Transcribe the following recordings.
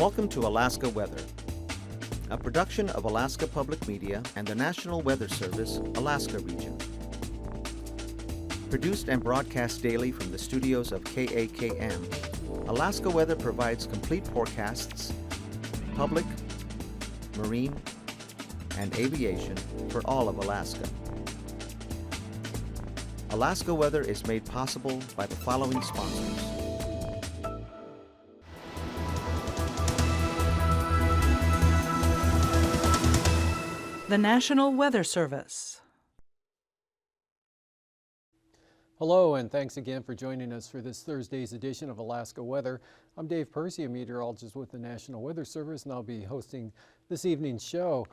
Welcome to Alaska Weather, a production of Alaska Public Media and the National Weather Service, Alaska Region. Produced and broadcast daily from the studios of KAKM, Alaska Weather provides complete forecasts, public, marine, and aviation for all of Alaska. Alaska Weather is made possible by the following sponsors. The National Weather Service. Hello, and thanks again for joining us for this Thursday's edition of Alaska Weather. I'm Dave Percy, a meteorologist with the National Weather Service, and I'll be hosting this evening's show.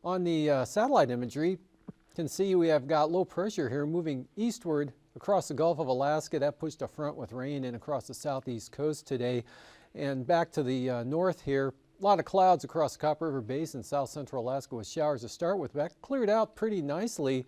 On the satellite imagery, you can see we have got low pressure here moving eastward across the Gulf of Alaska. That pushed a front with rain in across the southeast coast today. And back to the north here, a lot of clouds across the Copper River Basin, south central Alaska with showers to start with. That cleared out pretty nicely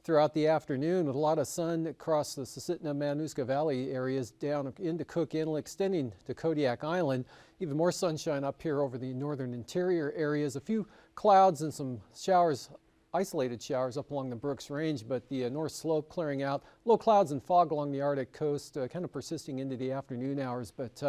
throughout the afternoon with a lot of sun across the Susitna-Manuska Valley areas down into Cook Inlet, extending to Kodiak Island. Even more sunshine up here over the northern interior areas. A few clouds and some showers, isolated showers up along the Brooks Range, but the north slope clearing out. Low clouds and fog along the Arctic coast, kind of persisting into the afternoon hours, but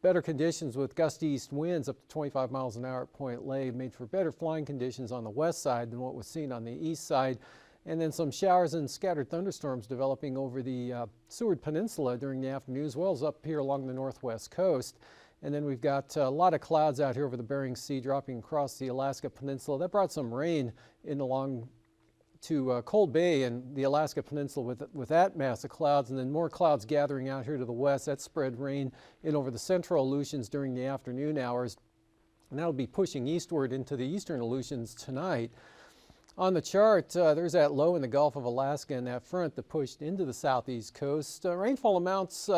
better conditions with gusty east winds up to 25 miles an hour at Point Lay made for better flying conditions on the west side than what was seen on the east side. And then some showers and scattered thunderstorms developing over the Seward Peninsula during the afternoon, as well as up here along the northwest coast. And then we've got a lot of clouds out here over the Bering Sea dropping across the Alaska Peninsula. That brought some rain in along to Cold Bay and the Alaska Peninsula with that mass of clouds, and then more clouds gathering out here to the west. That spread rain in over the central Aleutians during the afternoon hours, and that'll be pushing eastward into the eastern Aleutians tonight. On the chart, there's that low in the Gulf of Alaska and that front that pushed into the southeast coast. Rainfall amounts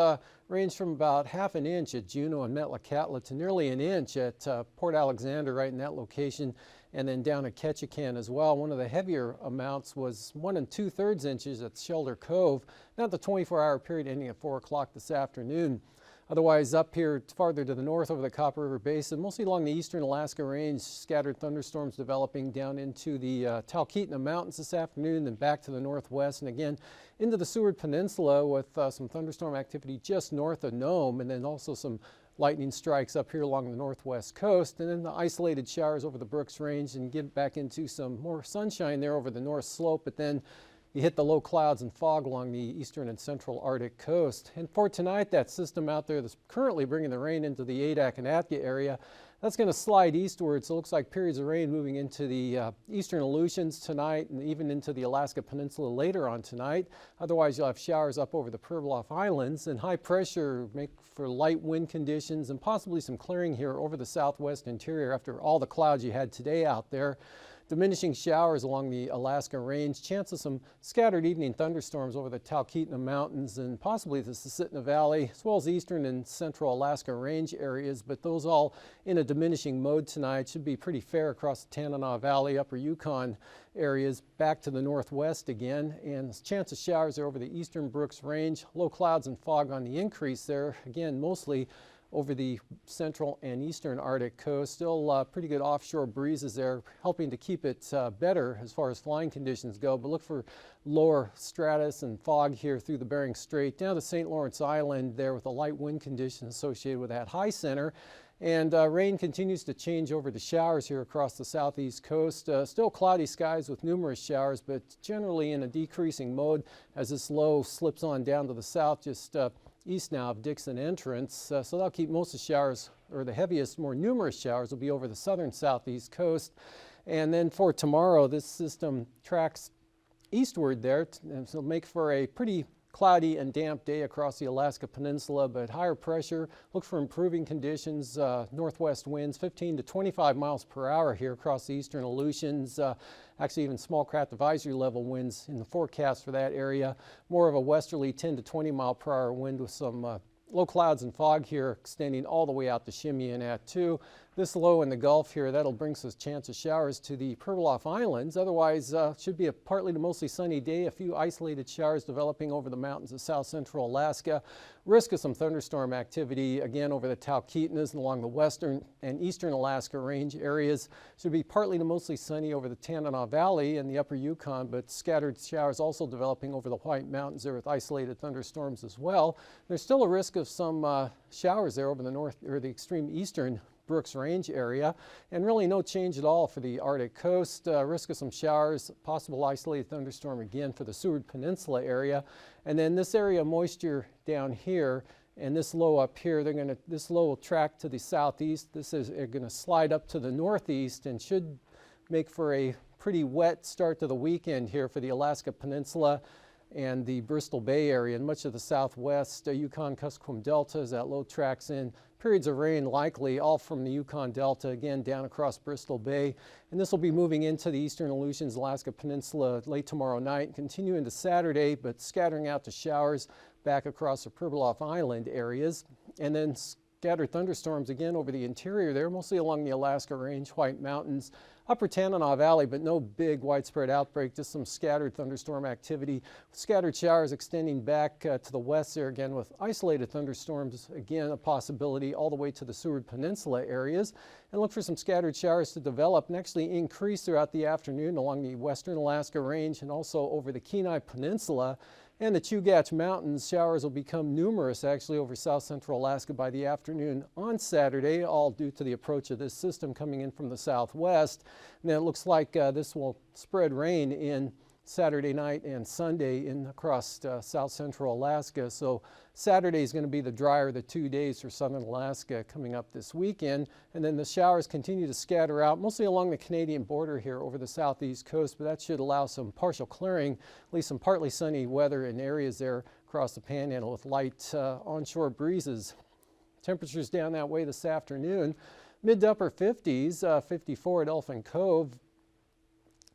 range from about ½ an inch at Juneau and Metlakatla to nearly an inch at Port Alexander, right in that location, and then down at Ketchikan as well. One of the heavier amounts was 1 2/3 inches at Shelter Cove, not the 24-hour period ending at 4 o'clock this afternoon. Otherwise, up here farther to the north over the Copper River Basin, mostly along the eastern Alaska Range, scattered thunderstorms developing down into the Talkeetna Mountains this afternoon, then back to the northwest, and again into the Seward Peninsula with some thunderstorm activity just north of Nome, and then also some lightning strikes up here along the northwest coast, and then the isolated showers over the Brooks Range, and get back into some more sunshine there over the north slope, but then you hit the low clouds and fog along the eastern and central Arctic coast. And for tonight, that system out there that's currently bringing the rain into the Adak and Atka area, that's going to slide eastward. So it looks like periods of rain moving into the eastern Aleutians tonight and even into the Alaska Peninsula later on tonight. Otherwise, you'll have showers up over the Pribilof Islands, and high pressure make for light wind conditions and possibly some clearing here over the southwest interior after all the clouds you had today out there. Diminishing showers along the Alaska Range, chance of some scattered evening thunderstorms over the Talkeetna Mountains and possibly the Susitna Valley, as well as eastern and central Alaska Range areas, but those all in a diminishing mode tonight. Should be pretty fair across the Tanana Valley, upper Yukon areas, back to the northwest again, and chance of showers there over the eastern Brooks Range. Low clouds and fog on the increase there, again mostly over the central and eastern Arctic coast. Still pretty good offshore breezes there, helping to keep it better as far as flying conditions go, but look for lower stratus and fog here through the Bering Strait down to St. Lawrence Island there with a light wind condition associated with that high center. And rain continues to change over to showers here across the southeast coast. Still cloudy skies with numerous showers, but generally in a decreasing mode as this low slips on down to the south, just east now of Dixon Entrance. So that'll keep most of the showers, or the heaviest, more numerous showers will be over the southern southeast coast. And then for tomorrow, this system tracks eastward there, and so it'll make for a pretty cloudy and damp day across the Alaska Peninsula, but higher pressure. Look for improving conditions, northwest winds 15 to 25 miles per hour here across the eastern Aleutians. Actually, even small craft advisory level winds in the forecast for that area. More of a westerly 10 to 20 mile per hour wind with some low clouds and fog here extending all the way out to Shimian at 2. This low in the Gulf here, that'll bring some chance of showers to the Pribilof Islands. Otherwise, should be a partly to mostly sunny day. A few isolated showers developing over the mountains of south central Alaska. Risk of some thunderstorm activity again over the Talkeetnas and along the western and eastern Alaska range areas. Should be partly to mostly sunny over the Tanana Valley and the upper Yukon, but scattered showers also developing over the White Mountains there with isolated thunderstorms as well. There's still a risk of some showers there over the north or the extreme eastern Brooks Range area, and really no change at all for the Arctic coast. Risk of some showers, possible isolated thunderstorm again for the Seward Peninsula area. And then this area of moisture down here and this low up here, this low will track to the southeast. This is going to slide up to the northeast and should make for a pretty wet start to the weekend here for the Alaska Peninsula and the Bristol Bay area and much of the southwest Yukon-Kuskokwim Delta as that low tracks in. Periods of rain likely all from the Yukon Delta, again down across Bristol Bay. And this will be moving into the eastern Aleutians, Alaska Peninsula late tomorrow night and continue into Saturday, but scattering out to showers back across the Pribilof Island areas. And then scattered thunderstorms again over the interior there, mostly along the Alaska Range, White Mountains, upper Tanana Valley, but no big widespread outbreak, just some scattered thunderstorm activity. Scattered showers extending back to the west there again with isolated thunderstorms, again a possibility all the way to the Seward Peninsula areas. And look for some scattered showers to develop and actually increase throughout the afternoon along the western Alaska Range and also over the Kenai Peninsula. And the Chugach Mountains, showers will become numerous actually over south central Alaska by the afternoon on Saturday, all due to the approach of this system coming in from the southwest. And then it looks like this will spread rain in Saturday night and Sunday in across south central Alaska. So Saturday is going to be the drier of the 2 days for southern Alaska coming up this weekend. And then the showers continue to scatter out, mostly along the Canadian border here over the southeast coast, but that should allow some partial clearing, at least some partly sunny weather in areas there across the Panhandle with light onshore breezes. Temperatures down that way this afternoon, mid to upper 50s, 54 at Elfin Cove,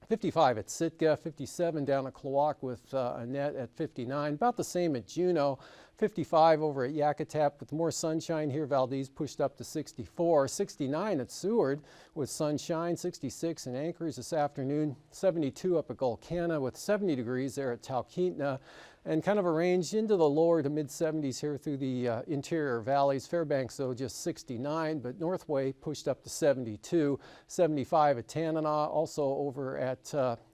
55 at Sitka, 57 down at Klawock with Annette at 59, about the same at Juneau, 55 over at Yakutat with more sunshine here. Valdez pushed up to 64, 69 at Seward with sunshine, 66 in Anchorage this afternoon, 72 up at Gulkana with 70 degrees there at Talkeetna. And kind of a range into the lower to mid 70s here through the interior valleys. Fairbanks, though, just 69, but Northway pushed up to 72, 75 at Tanana, also over at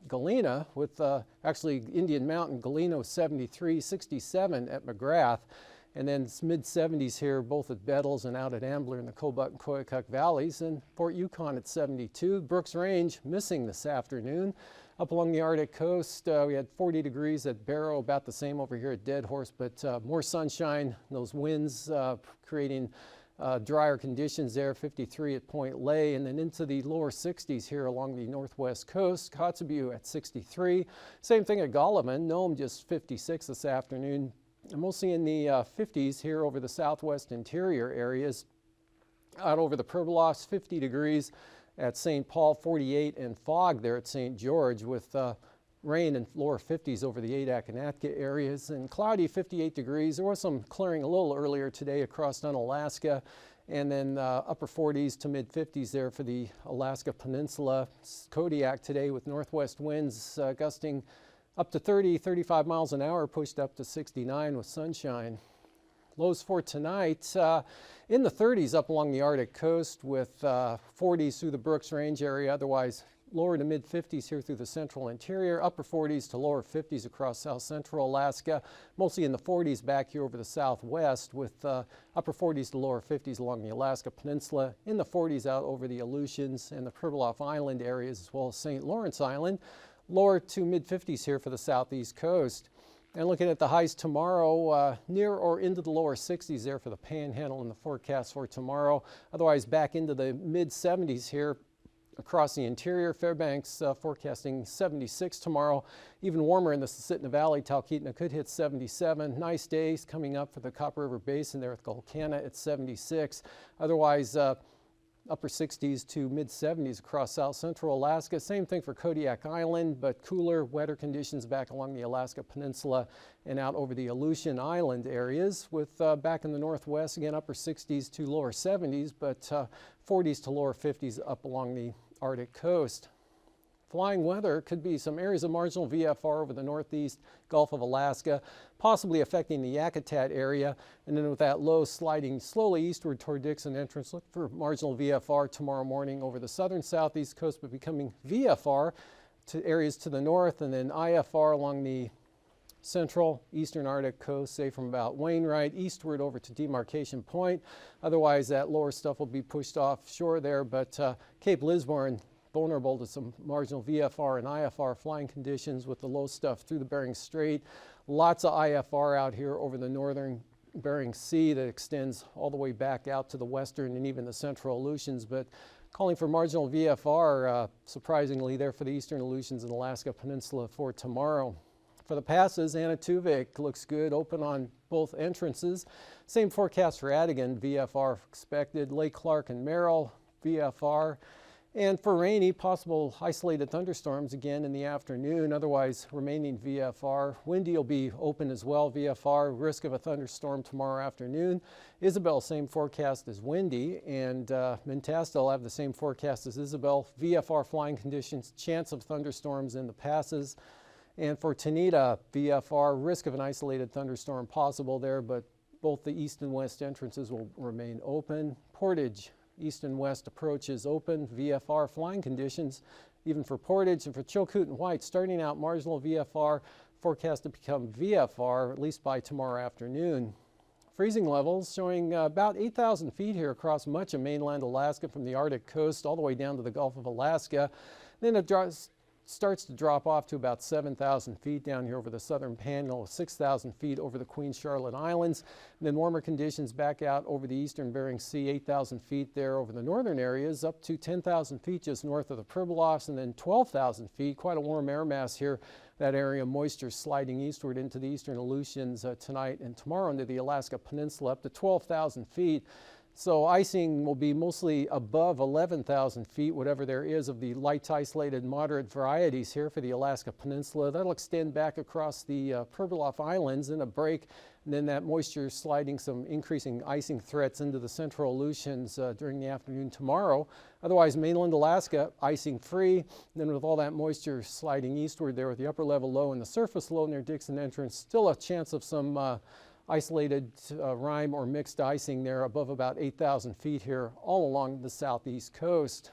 Galena with actually Indian Mountain, Galena 73, 67 at McGrath. And then it's mid 70s here, both at Bettles and out at Ambler in the Kobuk and Koyukuk valleys, and Fort Yukon at 72. Brooks Range missing this afternoon. Up along the Arctic coast, we had 40 degrees at Barrow, about the same over here at Dead Horse, but more sunshine, those winds creating drier conditions there, 53 at Point Lay, and then into the lower 60s here along the northwest coast. Kotzebue at 63. Same thing at Goleman, Nome just 56 this afternoon. Mostly in the 50s here over the southwest interior areas. Out over the Pribilofs, 50 degrees at St. Paul, 48, and fog there at St. George with rain in lower 50s over the Adak and Atka areas, and cloudy 58 degrees. There was some clearing a little earlier today across Unalaska, and then upper 40s to mid 50s there for the Alaska Peninsula. Kodiak today with northwest winds gusting up to 30, 35 miles an hour, pushed up to 69 with sunshine. Lows for tonight in the 30s up along the Arctic coast with 40s through the Brooks Range area, otherwise lower to mid 50s here through the central interior, upper 40s to lower 50s across south central Alaska, mostly in the 40s back here over the southwest with upper 40s to lower 50s along the Alaska Peninsula, in the 40s out over the Aleutians and the Pribilof Island areas as well as St. Lawrence Island, lower to mid 50s here for the southeast coast. And looking at the highs tomorrow, near or into the lower 60s there for the Panhandle in the forecast for tomorrow. Otherwise back into the mid 70s here across the interior. Fairbanks forecasting 76 tomorrow. Even warmer in the Susitna Valley. Talkeetna could hit 77. Nice days coming up for the Copper River Basin there at Gulkana at 76. Otherwise upper 60s to mid 70s across south central Alaska. Same thing for Kodiak Island, but cooler, wetter conditions back along the Alaska Peninsula and out over the Aleutian Island areas with back in the northwest, again upper 60s to lower 70s, but 40s to lower 50s up along the Arctic coast. Flying weather could be some areas of marginal VFR over the northeast Gulf of Alaska, possibly affecting the Yakutat area. And then with that low sliding slowly eastward toward Dixon Entrance, look for marginal VFR tomorrow morning over the southern southeast coast, but becoming VFR to areas to the north, and then IFR along the central eastern Arctic coast, say from about Wainwright eastward over to Demarcation Point. Otherwise, that lower stuff will be pushed offshore there, but Cape Lisburne vulnerable to some marginal VFR and IFR flying conditions with the low stuff through the Bering Strait. Lots of IFR out here over the northern Bering Sea that extends all the way back out to the western and even the central Aleutians, but calling for marginal VFR, surprisingly, there for the eastern Aleutians and Alaska Peninsula for tomorrow. For the passes, Anatuvik looks good, open on both entrances. Same forecast for Adigan, VFR expected. Lake Clark and Merrill, VFR. And for rainy, possible isolated thunderstorms again in the afternoon, otherwise remaining VFR. Windy will be open as well, VFR. Risk of a thunderstorm tomorrow afternoon. Isabel, same forecast as Windy, and Mentasta will have the same forecast as Isabel. VFR flying conditions, chance of thunderstorms in the passes. And for Tanita, VFR, risk of an isolated thunderstorm possible there, but both the east and west entrances will remain open. Portage, east and west approach is open, VFR flying conditions, even for Portage. And for Chilkoot and White, starting out marginal VFR, forecast to become VFR, at least by tomorrow afternoon. Freezing levels showing about 8,000 feet here across much of mainland Alaska from the Arctic coast all the way down to the Gulf of Alaska. Then it starts to drop off to about 7,000 feet down here over the southern panhandle, 6,000 feet over the Queen Charlotte Islands. And then warmer conditions back out over the eastern Bering Sea, 8,000 feet there over the northern areas, up to 10,000 feet just north of the Pribilofs, and then 12,000 feet, quite a warm air mass here. That area moisture sliding eastward into the eastern Aleutians tonight and tomorrow into the Alaska Peninsula up to 12,000 feet. So icing will be mostly above 11,000 feet, whatever there is of the light isolated moderate varieties here for the Alaska Peninsula. That'll extend back across the Pribilof Islands in a break, and then that moisture sliding some increasing icing threats into the central Aleutians during the afternoon tomorrow. Otherwise, mainland Alaska icing free. And then with all that moisture sliding eastward there with the upper level low and the surface low near Dixon Entrance, still a chance of some isolated rime or mixed icing there above about 8,000 feet here all along the southeast coast.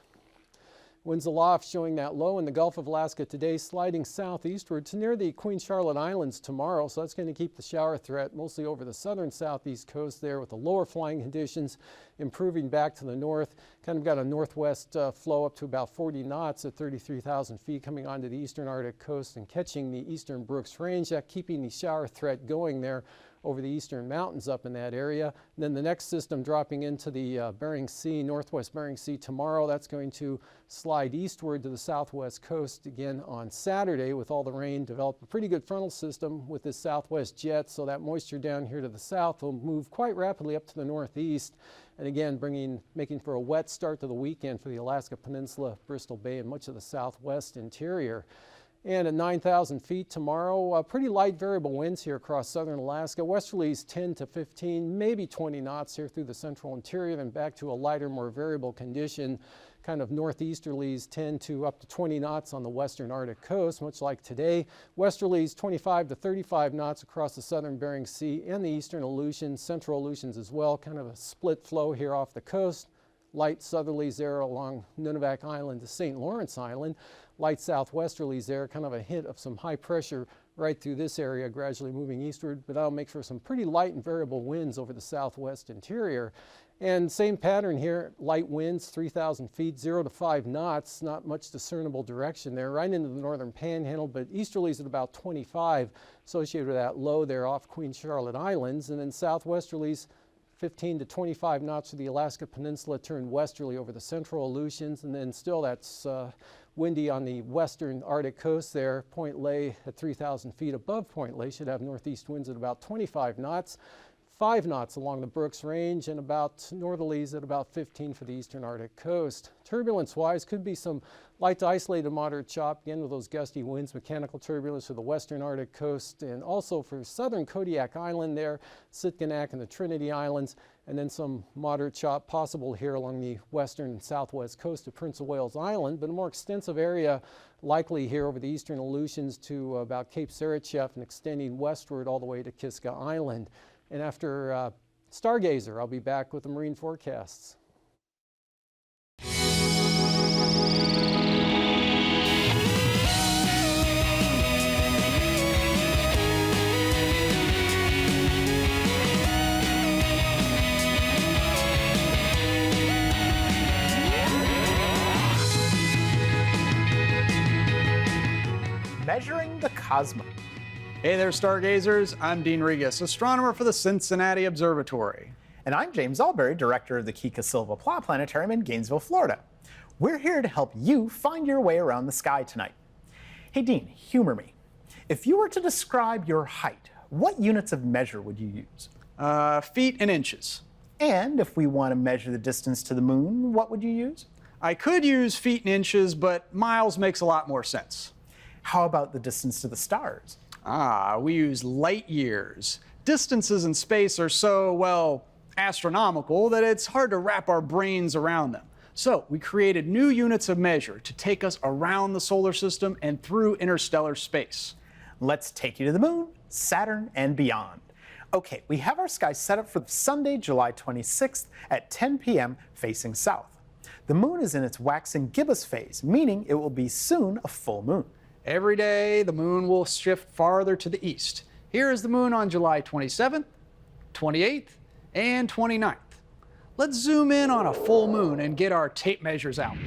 Winds aloft showing that low in the Gulf of Alaska today, sliding southeastward to near the Queen Charlotte Islands tomorrow, so that's going to keep the shower threat mostly over the southern southeast coast there with the lower flying conditions improving back to the north. Kind of got a northwest flow up to about 40 knots at 33,000 feet coming onto the eastern Arctic coast and catching the eastern Brooks Range, keeping the shower threat going there over the eastern mountains up in that area. And then the next system dropping into the Bering Sea, northwest Bering Sea tomorrow. That's going to slide eastward to the southwest coast again on Saturday with all the rain. Develop a pretty good frontal system with this southwest jet, so that moisture down here to the south will move quite rapidly up to the northeast. And again, making for a wet start to the weekend for the Alaska Peninsula, Bristol Bay, and much of the southwest interior. And at 9,000 feet tomorrow, pretty light variable winds here across southern Alaska. Westerlies 10 to 15, maybe 20 knots here through the central interior, then back to a lighter, more variable condition. Kind of northeasterlies 10 to up to 20 knots on the western Arctic coast, much like today. Westerlies 25 to 35 knots across the southern Bering Sea and the eastern Aleutians, central Aleutians as well. Kind of a split flow here off the coast. Light southerlies there along Nunivak Island to St. Lawrence Island. Light southwesterlies there, kind of a hint of some high pressure right through this area, gradually moving eastward, but that'll make for some pretty light and variable winds over the southwest interior. And same pattern here, light winds, 3,000 feet, 0 to 5 knots, not much discernible direction there, right into the northern panhandle, but easterlies at about 25, associated with that low there off Queen Charlotte Islands, and then southwesterlies 15 to 25 knots to the Alaska Peninsula, turn westerly over the central Aleutians, and then still that's windy on the western Arctic coast there. Point Lay at 3,000 feet above Point Lay should have northeast winds at about 25 knots. 5 knots along the Brooks Range, and about northerlies at about 15 for the eastern Arctic coast. Turbulence-wise, could be some light to isolated moderate chop, again with those gusty winds, mechanical turbulence for the western Arctic coast, and also for southern Kodiak Island there, Sitkinak and the Trinity Islands, and then some moderate chop possible here along the western and southwest coast of Prince of Wales Island, but a more extensive area likely here over the eastern Aleutians to about Cape Sarachev and extending westward all the way to Kiska Island. And after Stargazer, I'll be back with the marine forecasts. Measuring the cosmos. Hey there, stargazers. I'm Dean Regas, astronomer for the Cincinnati Observatory. And I'm James Albury, director of the Kika Silva Plot Planetarium in Gainesville, Florida. We're here to help you find your way around the sky tonight. Hey Dean, humor me. If you were to describe your height, what units of measure would you use? Feet and inches. And if we want to measure the distance to the moon, what would you use? I could use feet and inches, but miles makes a lot more sense. How about the distance to the stars? We use light years. Distances in space are so, well, astronomical that it's hard to wrap our brains around them. So we created new units of measure to take us around the solar system and through interstellar space. Let's take you to the moon, Saturn, and beyond. Okay, we have our sky set up for Sunday, July 26th at 10 p.m. facing south. The moon is in its waxing gibbous phase, meaning it will be soon a full moon. Every day, the moon will shift farther to the east. Here is the moon on July 27th, 28th, and 29th. Let's zoom in on a full moon and get our tape measures out.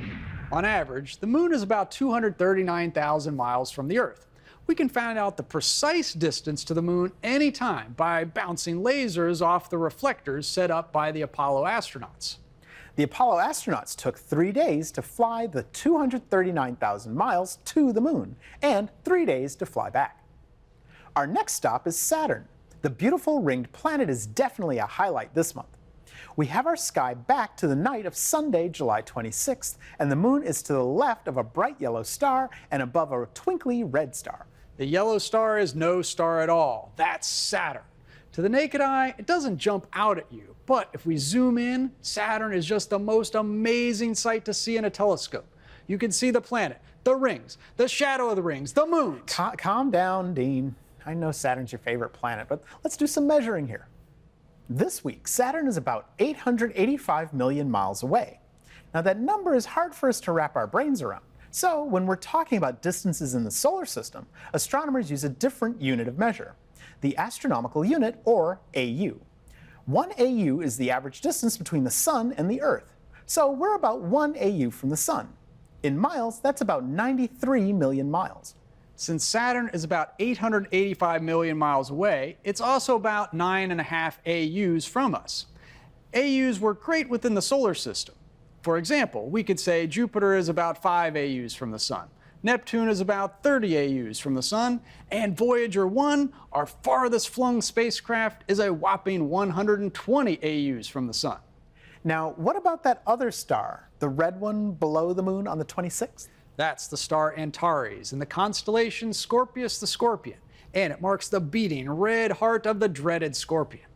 On average, the moon is about 239,000 miles from the Earth. We can find out the precise distance to the moon anytime by bouncing lasers off the reflectors set up by the Apollo astronauts. The Apollo astronauts took 3 days to fly the 239,000 miles to the moon and 3 days to fly back. Our next stop is Saturn. The beautiful ringed planet is definitely a highlight this month. We have our sky back to the night of Sunday, July 26th, and the moon is to the left of a bright yellow star and above a twinkly red star. The yellow star is no star at all. That's Saturn. To the naked eye, it doesn't jump out at you, but if we zoom in, Saturn is just the most amazing sight to see in a telescope. You can see the planet, the rings, the shadow of the rings, the moons. Calm down, Dean. I know Saturn's your favorite planet, but let's do some measuring here. This week, Saturn is about 885 million miles away. Now that number is hard for us to wrap our brains around. So when we're talking about distances in the solar system, astronomers use a different unit of measure, the astronomical unit, or AU. 1 AU is the average distance between the Sun and the Earth. So we're about 1 AU from the Sun. In miles, that's about 93 million miles. Since Saturn is about 885 million miles away, it's also about 9.5 AUs from us. AUs work great within the solar system. For example, we could say Jupiter is about 5 AUs from the Sun. Neptune is about 30 AUs from the Sun, and Voyager 1, our farthest flung spacecraft, is a whopping 120 AUs from the Sun. Now, what about that other star, the red one below the moon on the 26th? That's the star Antares in the constellation Scorpius the Scorpion, and it marks the beating red heart of the dreaded Scorpion.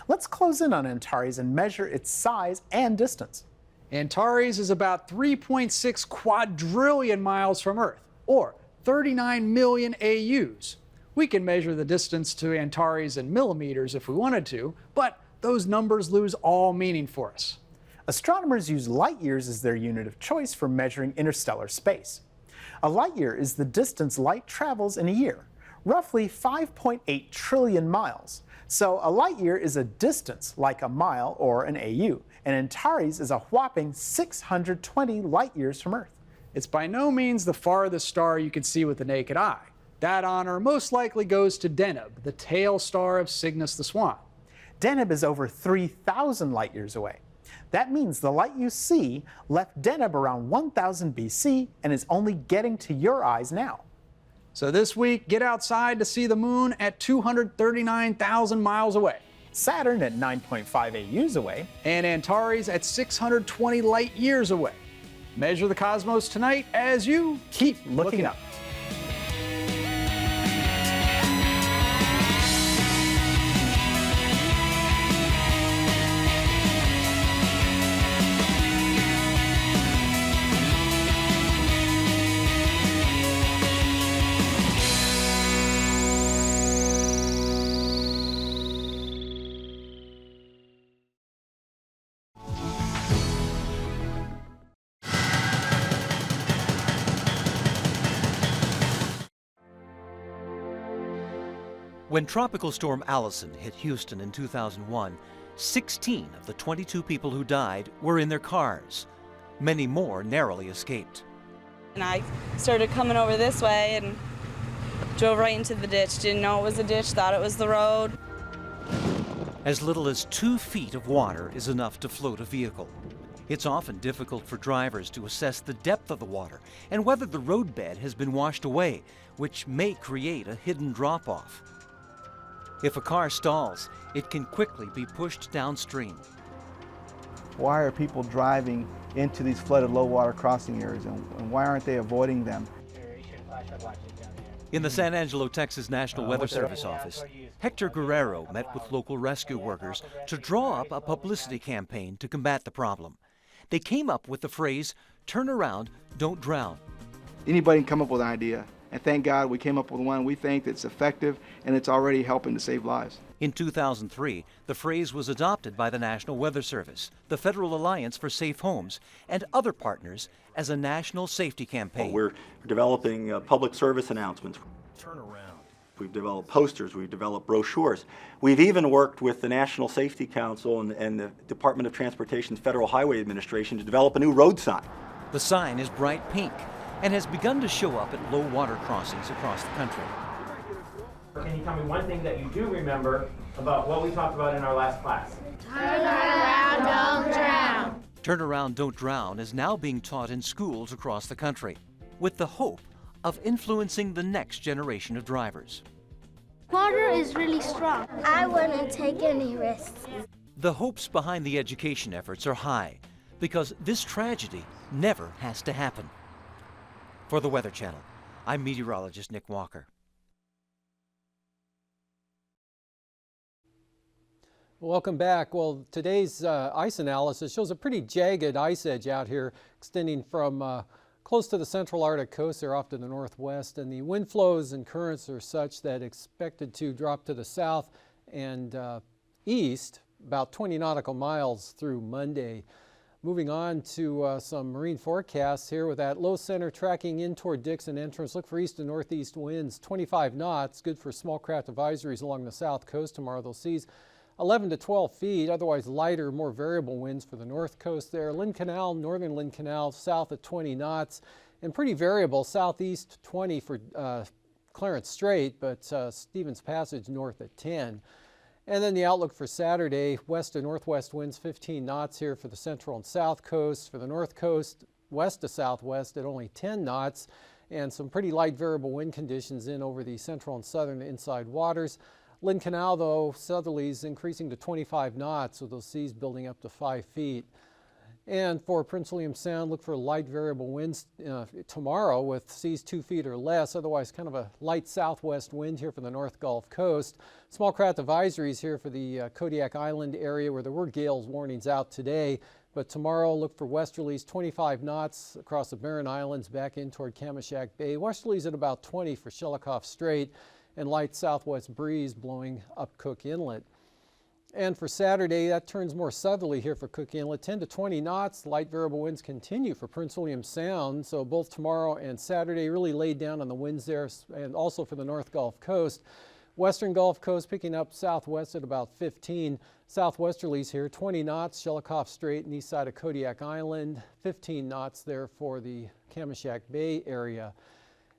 Let's close in on Antares and measure its size and distance. Antares is about 3.6 quadrillion miles from Earth, or 39 million AUs. We can measure the distance to Antares in millimeters if we wanted to, but those numbers lose all meaning for us. Astronomers use light years as their unit of choice for measuring interstellar space. A light year is the distance light travels in a year, roughly 5.8 trillion miles. So a light year is a distance like a mile or an AU, and Antares is a whopping 620 light years from Earth. It's by no means the farthest star you can see with the naked eye. That honor most likely goes to Deneb, the tail star of Cygnus the Swan. Deneb is over 3,000 light years away. That means the light you see left Deneb around 1000 BC and is only getting to your eyes now. So this week, get outside to see the moon at 239,000 miles away. Saturn at 9.5 AUs away. And Antares at 620 light years away. Measure the cosmos tonight as you keep looking up. When Tropical Storm Allison hit Houston in 2001, 16 of the 22 people who died were in their cars. Many more narrowly escaped. And I started coming over this way and drove right into the ditch. Didn't know it was a ditch, thought it was the road. As little as 2 feet of water is enough to float a vehicle. It's often difficult for drivers to assess the depth of the water and whether the roadbed has been washed away, which may create a hidden drop-off. If a car stalls, it can quickly be pushed downstream. Why are people driving into these flooded low water crossing areas, and why aren't they avoiding them? In the San Angelo, Texas National Weather Service office, Hector Guerrero met with local rescue workers to draw up a publicity campaign to combat the problem. They came up with the phrase, "Turn around, don't drown." Anybody can come up with an idea, and thank God we came up with one we think that's effective and it's already helping to save lives. In 2003, the phrase was adopted by the National Weather Service, the Federal Alliance for Safe Homes, and other partners as a national safety campaign. We're developing public service announcements. Turn around. We've developed posters, we've developed brochures. We've even worked with the National Safety Council and the Department of Transportation's Federal Highway Administration to develop a new road sign. The sign is bright pink and has begun to show up at low water crossings across the country. Can you tell me one thing that you do remember about what we talked about in our last class? Turn around, don't drown. Turn Around, Don't Drown is now being taught in schools across the country with the hope of influencing the next generation of drivers. Water is really strong. I wouldn't take any risks. The hopes behind the education efforts are high because this tragedy never has to happen. For the Weather Channel, I'm meteorologist Nick Walker. Welcome back. Well, today's ice analysis shows a pretty jagged ice edge out here extending from close to the central Arctic coast there off to the northwest, and the wind flows and currents are such that expected to drop to the south and east about 20 nautical miles through Monday. Moving on to some marine forecasts here with that low center tracking in toward Dixon Entrance. Look for east and northeast winds, 25 knots, good for small craft advisories along the south coast tomorrow. They'll seas 11 to 12 feet, otherwise lighter, more variable winds for the north coast there. Lynn Canal, northern Lynn Canal, south at 20 knots, and pretty variable, southeast 20 for Clarence Strait, but Stevens Passage north at 10. And then the outlook for Saturday, west to northwest winds 15 knots here for the central and south coast. For the north coast, west to southwest at only 10 knots, and some pretty light variable wind conditions in over the central and southern inside waters. Lynn Canal, though, southerlies increasing to 25 knots, with those seas building up to 5 feet. And for Prince William Sound, look for light variable winds tomorrow with seas 2 feet or less, otherwise kind of a light southwest wind here for the North Gulf Coast. Small craft advisories here for the Kodiak Island area where there were gales warnings out today. But tomorrow, look for westerlies 25 knots across the Barren Islands back in toward Kamishak Bay. Westerlies at about 20 for Shelikof Strait, and light southwest breeze blowing up Cook Inlet. And for Saturday, that turns more southerly here for Cook Inlet, 10 to 20 knots. Light variable winds continue for Prince William Sound, so both tomorrow and Saturday really laid down on the winds there, and also for the North Gulf Coast. Western Gulf Coast picking up southwest at about 15. Southwesterlies here, 20 knots, Shelikof Strait and east side of Kodiak Island, 15 knots there for the Kamishak Bay area.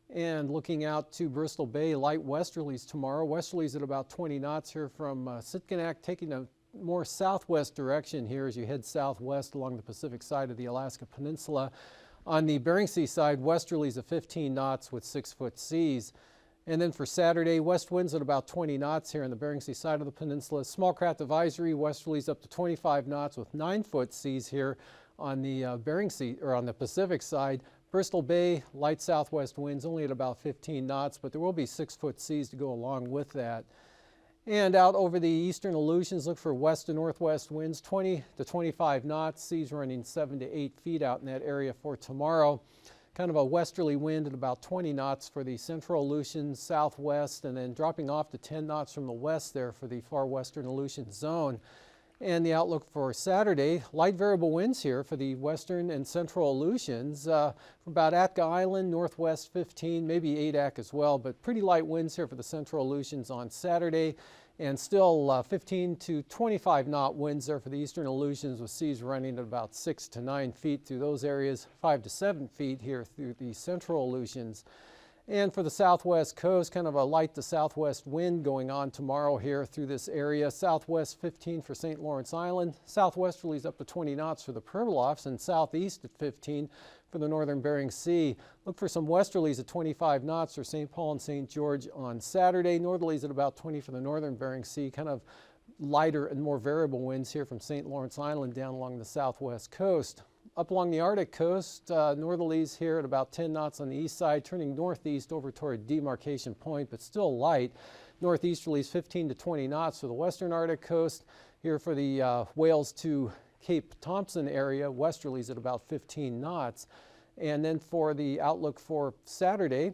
And looking out to Bristol Bay, light westerlies tomorrow. Westerlies at about 20 knots here from Sitkinak, taking a more southwest direction here as you head southwest along the Pacific side of the Alaska Peninsula. On the Bering Sea side, westerlies at 15 knots with 6-foot seas. And then for Saturday, west winds at about 20 knots here on the Bering Sea side of the peninsula. Small craft advisory, westerlies up to 25 knots with 9-foot seas here on the Bering Sea, or on the Pacific side. Bristol Bay, light southwest winds only at about 15 knots, but there will be 6-foot seas to go along with that. And out over the eastern Aleutians, look for west to northwest winds, 20 to 25 knots, seas running 7 to 8 feet out in that area for tomorrow. Kind of a westerly wind at about 20 knots for the central Aleutians, southwest, and then dropping off to 10 knots from the west there for the far western Aleutian zone. And the outlook for Saturday, light variable winds here for the western and central Aleutians. From about Atka Island, northwest 15, maybe 8 as well, but pretty light winds here for the central Aleutians on Saturday. And still 15 to 25 knot winds there for the eastern Aleutians, with seas running at about 6 to 9 feet through those areas, 5 to 7 feet here through the central Aleutians. And for the southwest coast, kind of a light to southwest wind going on tomorrow here through this area. Southwest 15 for St. Lawrence Island, southwesterlies up to 20 knots for the Pribilofs, and southeast at 15 for the northern Bering Sea. Look for some westerlies at 25 knots for St. Paul and St. George on Saturday. Northerlies at about 20 for the northern Bering Sea. Kind of lighter and more variable winds here from St. Lawrence Island down along the southwest coast. Up along the Arctic coast, northerlies here at about 10 knots on the east side, turning northeast over toward Demarcation Point, but still light. Northeasterlies 15 to 20 knots for the western Arctic coast. Here for the Wales to Cape Thompson area, westerlies at about 15 knots. And then for the outlook for Saturday,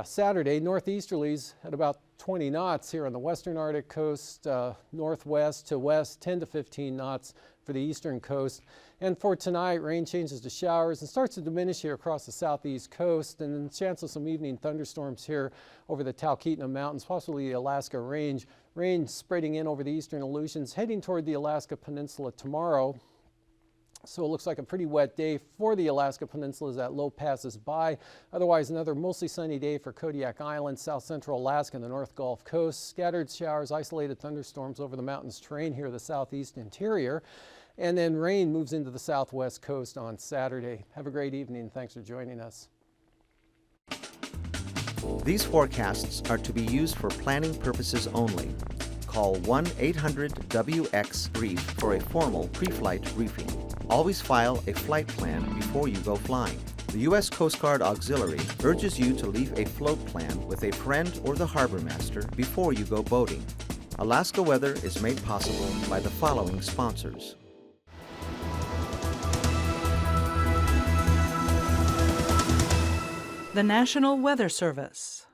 Saturday, northeasterlies at about 20 knots here on the western Arctic coast, northwest to west, 10 to 15 knots for the eastern coast. And for tonight, rain changes to showers and starts to diminish here across the southeast coast, and then chance of some evening thunderstorms here over the Talkeetna Mountains, possibly the Alaska Range. Rain spreading in over the eastern Aleutians, heading toward the Alaska Peninsula tomorrow. So it looks like a pretty wet day for the Alaska Peninsula as that low passes by. Otherwise, another mostly sunny day for Kodiak Island, south central Alaska, and the North Gulf Coast. Scattered showers, isolated thunderstorms over the mountains terrain here, the southeast interior. And then rain moves into the southwest coast on Saturday. Have a great evening. Thanks for joining us. These forecasts are to be used for planning purposes only. Call 1-800-WX-BRIEF for a formal pre-flight briefing. Always file a flight plan before you go flying. The U.S. Coast Guard Auxiliary urges you to leave a float plan with a friend or the harbor master before you go boating. Alaska Weather is made possible by the following sponsors. The National Weather Service.